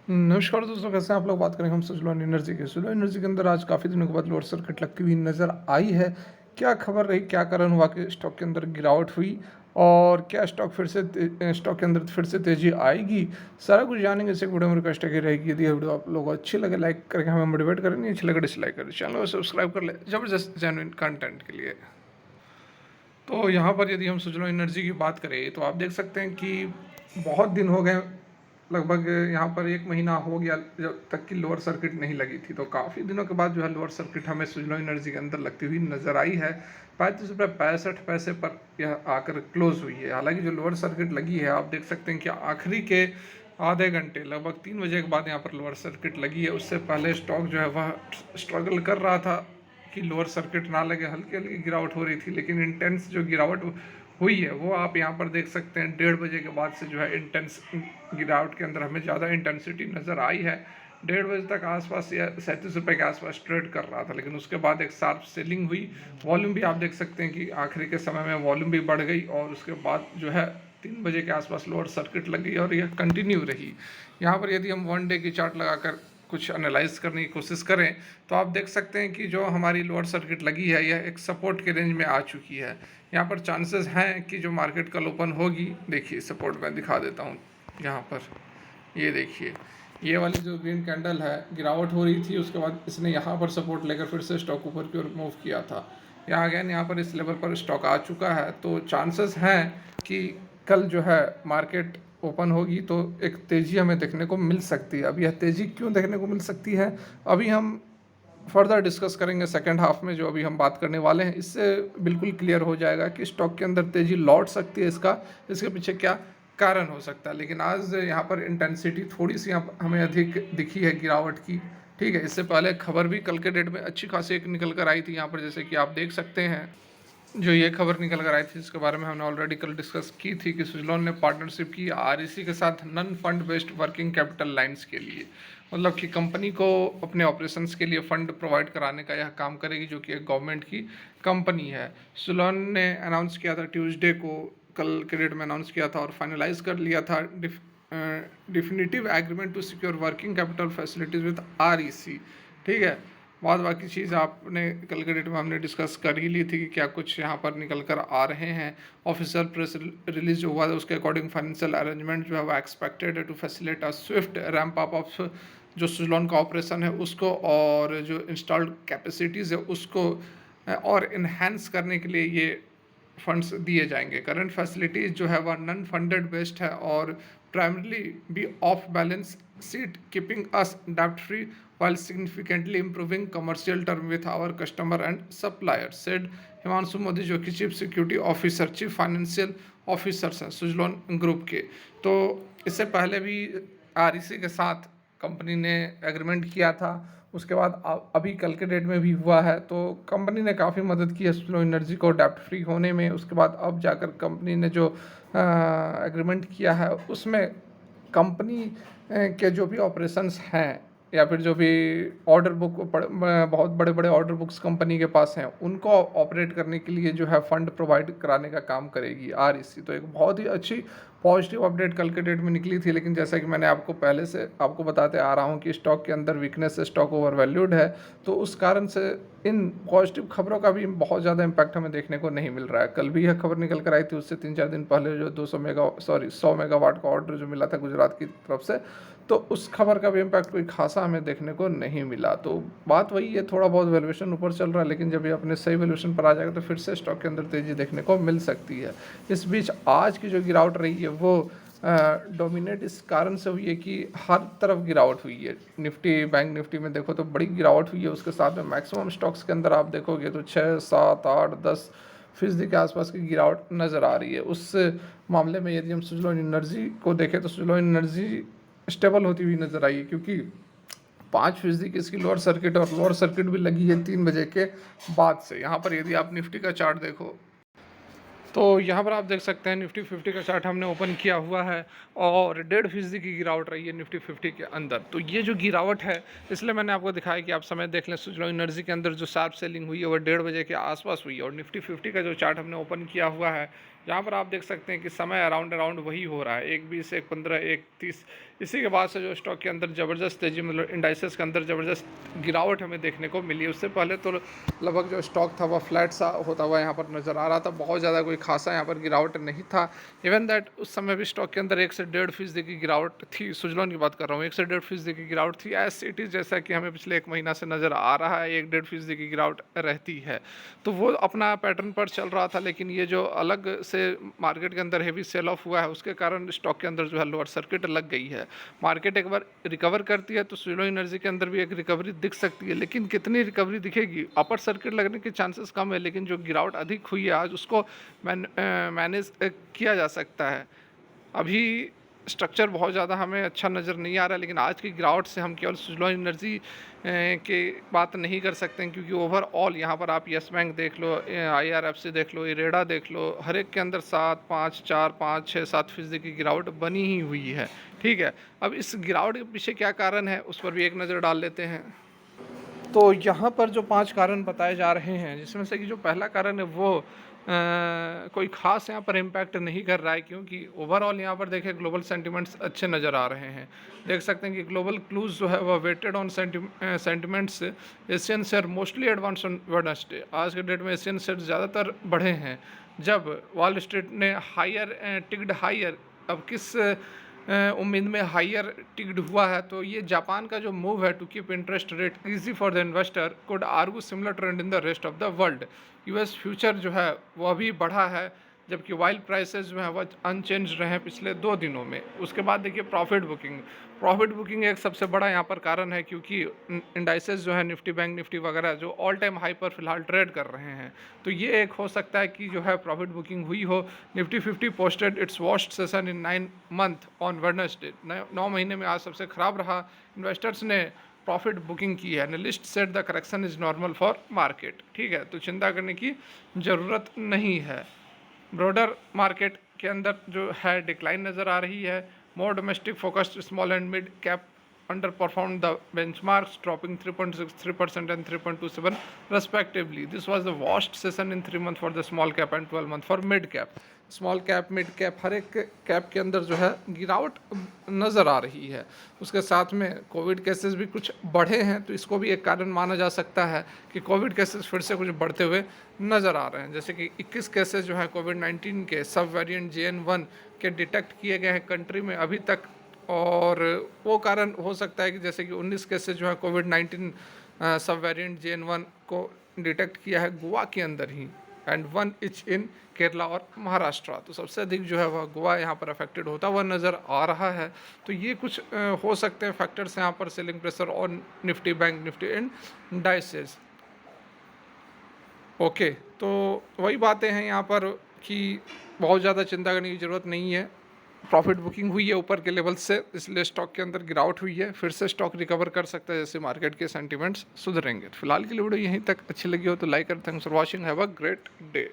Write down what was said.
नमस्कार दोस्तों, कैसे हैं आप लोग। बात करेंगे हम सुज़लोन एनर्जी की। सुज़लोन एनर्जी के अंदर आज काफ़ी दिनों के बाद लोअर सर्किट लगती हुई नज़र आई है। क्या खबर रही, क्या कारण हुआ कि स्टॉक के अंदर गिरावट हुई और क्या स्टॉक के अंदर फिर से तेज़ी आएगी, सारा कुछ जानेंगे इस एक वीडियो में। रिक्वेस्ट है कि रहेगी, यदि ये वीडियो आप लोगों को अच्छी लगे लाइक करके हमें मोटिवेट करें, नहीं अच्छी लगे डिसलाइक करें, चैनल को सब्सक्राइब कर ले ज़बरदस्त जेन्युइन कंटेंट के लिए। तो यहाँ पर यदि हम सुज़लोन एनर्जी की बात करें तो आप देख सकते हैं कि बहुत दिन हो गए, लगभग यहाँ पर 1 महीना हो गया जब तक कि लोअर सर्किट नहीं लगी थी। तो काफ़ी दिनों के बाद जो है लोअर सर्किट हमें सुज़लोन एनर्जी के अंदर लगती हुई नज़र आई है। 35 रुपये 65 पैसे पर यह आकर क्लोज हुई है। हालांकि जो लोअर सर्किट लगी है, आप देख सकते हैं कि आखिरी के आधे घंटे लगभग 3 बजे के बाद यहाँ पर लोअर सर्किट लगी है। उससे पहले स्टॉक जो है वह स्ट्रगल कर रहा था कि लोअर सर्किट ना लगे, हल्की हल्की गिरावट हो रही थी, लेकिन इंटेंस जो गिरावट हुई है वो आप यहाँ पर देख सकते हैं। 1:30 बजे के बाद से जो है इंटेंस गिरावट के अंदर हमें ज़्यादा इंटेंसिटी नज़र आई है। 1:30 बजे तक आसपास या 37 रुपये के आसपास ट्रेड कर रहा था, लेकिन उसके बाद एक शार्प सेलिंग हुई। वॉल्यूम भी आप देख सकते हैं कि आखिरी के समय में वॉल्यूम भी बढ़ गई और उसके बाद जो है 3 बजे के आसपास लोअर सर्किट लगी और यह कंटिन्यू रही। यहाँ पर यदि हम 1 डे की चार्ट लगाकर कुछ एनालाइज करने की कोशिश करें तो आप देख सकते हैं कि जो हमारी लोअर सर्किट लगी है यह एक सपोर्ट के रेंज में आ चुकी है। यहाँ पर चांसेस हैं कि जो मार्केट कल ओपन होगी, देखिए सपोर्ट मैं दिखा देता हूँ यहाँ पर, ये देखिए ये वाली जो ग्रीन कैंडल है, गिरावट हो रही थी, उसके बाद इसने यहाँ पर सपोर्ट लेकर फिर से स्टॉक ऊपर की ओर मूव किया था। यहाँ अगेन यहाँ पर इस लेवल पर स्टॉक आ चुका है। तो चांसेस हैं कि कल जो है मार्केट ओपन होगी तो एक तेज़ी हमें देखने को मिल सकती है। अब यह तेज़ी क्यों देखने को मिल सकती है, अभी हम फर्दर डिस्कस करेंगे सेकेंड हाफ में। जो अभी हम बात करने वाले हैं इससे बिल्कुल क्लियर हो जाएगा कि स्टॉक के अंदर तेज़ी लौट सकती है, इसके पीछे क्या कारण हो सकता है। लेकिन आज यहाँ पर इंटेंसिटी थोड़ी सी हमें अधिक दिखी है गिरावट की। ठीक है, इससे पहले खबर भी कल के डेट में अच्छी खासी एक निकल कर आई थी यहाँ पर, जैसे कि आप देख सकते हैं। जो ये खबर निकल कर आई थी इसके बारे में हमने ऑलरेडी कल डिस्कस की थी कि सुजलॉन ने पार्टनरशिप की आरईसी के साथ non fund based working capital lines के लिए। मतलब कि कंपनी को अपने ऑपरेशंस के लिए फंड प्रोवाइड कराने का यह काम करेगी, जो कि एक गवर्नमेंट की कंपनी है। सुजलॉन ने अनाउंस किया था ट्यूसडे को, कल के डेट में अनाउंस किया था और फाइनलाइज कर लिया था definitive agreement to secure working capital facilities with REC. ठीक है, बाद बाकी चीज़ आपने कल के डेट में हमने डिस्कस कर ही ली थी कि क्या कुछ यहाँ पर निकल कर आ रहे हैं। ऑफिशियल प्रेस रिलीज जो हुआ है उसके अकॉर्डिंग फाइनेंशियल अरेंजमेंट जो है वो एक्सपेक्टेड है to facilitate a swift ramp up of जो सुजलॉन का ऑपरेशन है उसको, और जो इंस्टॉल्ड कैपेसिटीज़ है उसको और इन्हेंस करने के लिए ये फंड्स दिए जाएंगे। करंट फैसिलिटीज़ जो है वह नन फंडेड बेस्ड है और primarily be off balance sheet, keeping us डेब्ट free while significantly improving commercial term with our customer and suppliers, said Himanshu Modi, जो कि chief security officer, chief financial officers हैं सुजलॉन ग्रुप के। तो इससे पहले भी आरईसी के साथ कंपनी ने एग्रीमेंट किया था, उसके बाद अभी कल के डेट में भी हुआ है। तो कंपनी ने काफ़ी मदद की है सुजलॉन एनर्जी को डेप्ट फ्री होने में। उसके बाद अब जाकर कंपनी ने जो एग्रीमेंट किया है उसमें कंपनी के जो भी ऑपरेशंस हैं या फिर जो भी ऑर्डर बुक बहुत बड़े बड़े ऑर्डर बुक्स कंपनी के पास हैं उनको ऑपरेट करने के लिए जो है फंड प्रोवाइड कराने का काम करेगी आरईसी। तो एक बहुत ही अच्छी पॉजिटिव अपडेट कल के डेट में निकली थी। लेकिन जैसा कि मैंने आपको पहले से आपको बताते आ रहा हूँ कि स्टॉक के अंदर वीकनेस है, स्टॉक ओवर वैल्यूड है, तो उस कारण से इन पॉजिटिव खबरों का भी बहुत ज़्यादा इम्पैक्ट हमें देखने को नहीं मिल रहा है। कल भी यह खबर निकल कर आई थी, उससे 3-4 दिन पहले जो 100 मेगावाट का ऑर्डर जो मिला था गुजरात की तरफ से, तो उस खबर का भी इम्पैक्ट कोई खासा हमें देखने को नहीं मिला। तो बात वही है, थोड़ा बहुत वैल्यूएशन ऊपर चल रहा है, लेकिन जब ये अपने सही वैल्यूएशन पर आ जाएगा तो फिर से स्टॉक के अंदर तेज़ी देखने को मिल सकती है। इस बीच आज की जो गिरावट रही है वो डोमिनेट इस कारण से हुई है कि हर तरफ गिरावट हुई है। निफ्टी, बैंक निफ्टी में देखो तो बड़ी गिरावट हुई है, उसके साथ में मैक्सिमम स्टॉक्स के अंदर आप देखोगे तो 6, 7, 8, 10% के आसपास की गिरावट नज़र आ रही है। उस मामले में यदि हम सुजलॉन एनर्जी को देखें तो सुजलॉन एनर्जी स्टेबल होती हुई नज़र आई है, क्योंकि 5% की इसकी लोअर सर्किट और लोअर सर्किट भी लगी है 3 बजे के बाद से। यहाँ पर यदि आप निफ्टी का चार्ट देखो तो यहाँ पर आप देख सकते हैं निफ्टी 50 का चार्ट हमने ओपन किया हुआ है और 1.5% की गिरावट रही है निफ्टी 50 के अंदर। तो ये जो गिरावट है, इसलिए मैंने आपको दिखाया कि आप समय देख लें। सुजलॉन एनर्जी के अंदर जो शार्प सेलिंग हुई है वो 1:30 बजे के आसपास हुई है और निफ्टी 50 का जो चार्ट हमने ओपन किया हुआ है यहाँ पर आप देख सकते हैं कि समय अराउंड वही हो रहा है, 1:20, 1:15, 1:30 इसी के बाद से जो स्टॉक के अंदर ज़बरदस्त तेज़ी, मतलब इंडाइसेस के अंदर ज़बरदस्त गिरावट हमें देखने को मिली। उससे पहले तो लगभग जो स्टॉक था वह फ्लैट सा होता हुआ यहाँ पर नज़र आ रहा था, बहुत ज़्यादा कोई खासा यहाँ पर गिरावट नहीं था। इवन दैट उस समय भी स्टॉक के अंदर 1 से 1.5% की गिरावट थी। सुजलॉन की बात कर रहा हूँ, 1 से 1.5% की गिरावट थी। एज इट इज़, जैसा कि हमें पिछले 1 महीना से नज़र आ रहा है, 1-1.5% की गिरावट रहती है। तो वो अपना पैटर्न पर चल रहा था, लेकिन ये जो अलग से मार्केट के अंदर हेवी सेल ऑफ हुआ है, उसके कारण स्टॉक के अंदर जो है लोअर सर्किट लग गई है। मार्केट एक बार रिकवर करती है तो सुजलॉन एनर्जी के अंदर भी एक रिकवरी दिख सकती है, लेकिन कितनी रिकवरी दिखेगी? अपर सर्किट लगने के चांसेस कम है, लेकिन जो गिरावट अधिक हुई है आज, उसको मैनेज किया जा सकता है। अभी स्ट्रक्चर बहुत ज़्यादा हमें अच्छा नज़र नहीं आ रहा है, लेकिन आज की गिरावट से हम केवल सुजलॉन एनर्जी की बात नहीं कर सकते हैं, क्योंकि ओवरऑल यहाँ पर आप यस बैंक देख लो, IRFC देख लो, इरेडा देख लो, हर एक के अंदर 7, 5, 4, 5, 6, 7% की गिरावट बनी ही हुई है। ठीक है, अब इस गिरावट के पीछे क्या कारण है, उस पर भी एक नज़र डाल लेते हैं। तो यहाँ पर जो 5 कारण बताए जा रहे हैं, जिसमें से कि जो पहला कारण है वो कोई ख़ास यहाँ पर इम्पैक्ट नहीं कर रहा है, क्योंकि ओवरऑल यहाँ पर देखें ग्लोबल सेंटिमेंट्स अच्छे नज़र आ रहे हैं। देख सकते हैं कि ग्लोबल क्लूज़ जो है वह weighted on sentiments. Asian share mostly advance on Wednesday. आज के डेट में एशियन शेयर ज़्यादातर बढ़े हैं, जब वॉल स्ट्रीट ने हायर टिक्ड हायर। अब किस उम्मीद में हायर टिक्ड हुआ है, तो ये जापान का जो मूव है to keep interest rate easy for the investor could argue similar trend in the rest of the world. US future जो है वह भी बढ़ा है, जबकि वाइल प्राइसेस जो है वह अनचेंज रहे हैं पिछले 2 दिनों में। उसके बाद देखिए प्रॉफिट बुकिंग एक सबसे बड़ा यहाँ पर कारण है, क्योंकि इंडाइसेस जो है निफ्टी, बैंक निफ्टी वगैरह जो ऑल टाइम हाई पर फिलहाल ट्रेड कर रहे हैं, तो ये एक हो सकता है कि जो है प्रॉफिट बुकिंग हुई हो। Nifty 50 posted its worst session in 9 month on Wednesday. 9 महीने में आज सबसे खराब रहा। इन्वेस्टर्स ने प्रॉफिट बुकिंग की है। Analyst said the correction is normal for market. ठीक है, तो चिंता करने की ज़रूरत नहीं है। ब्रॉडर मार्केट के अंदर जो है डिक्लाइन नज़र आ रही है। More domestic focused small and mid cap underperformed the benchmarks, dropping 3.63% and 3.27 respectively. This was the worst session in 3 months for the small cap and 12 months for mid cap. Small cap, mid cap, हर एक cap के अंदर जो है गिरावट नज़र आ रही है। उसके साथ में कोविड केसेस भी कुछ बढ़े हैं, तो इसको भी एक कारण माना जा सकता है कि कोविड केसेस फिर से कुछ बढ़ते हुए नज़र आ रहे हैं। जैसे कि 21 केसेस जो है कोविड-19 के सब वेरिएंट JN1 के डिटेक्ट किए गए हैं कंट्री में अभी तक, और वो कारण हो सकता है कि जैसे कि 19 केसेस जो है कोविड-19 सब वेरिएंट JN1 को डिटेक्ट किया है गोवा के अंदर ही, एंड 1 इच इन केरला और महाराष्ट्र। तो सबसे अधिक जो है वह गोवा यहाँ पर अफेक्टेड होता हुआ नज़र आ रहा है। तो ये कुछ हो सकते हैं फैक्टर्स यहाँ पर सेलिंग प्रेशर और Nifty, bank Nifty and indices. Okay, तो वही बातें हैं यहाँ पर कि बहुत ज़्यादा चिंता करने की ज़रूरत नहीं है। प्रॉफिट बुकिंग हुई है ऊपर के लेवल से, इसलिए स्टॉक के अंदर गिरावट हुई है। फिर से स्टॉक रिकवर कर सकता है जैसे मार्केट के सेंटिमेंट्स सुधरेंगे। फिलहाल के लिए वीडियो यहीं तक अच्छी लगी हो तो लाइक करें। Thanks for watching, have a great day.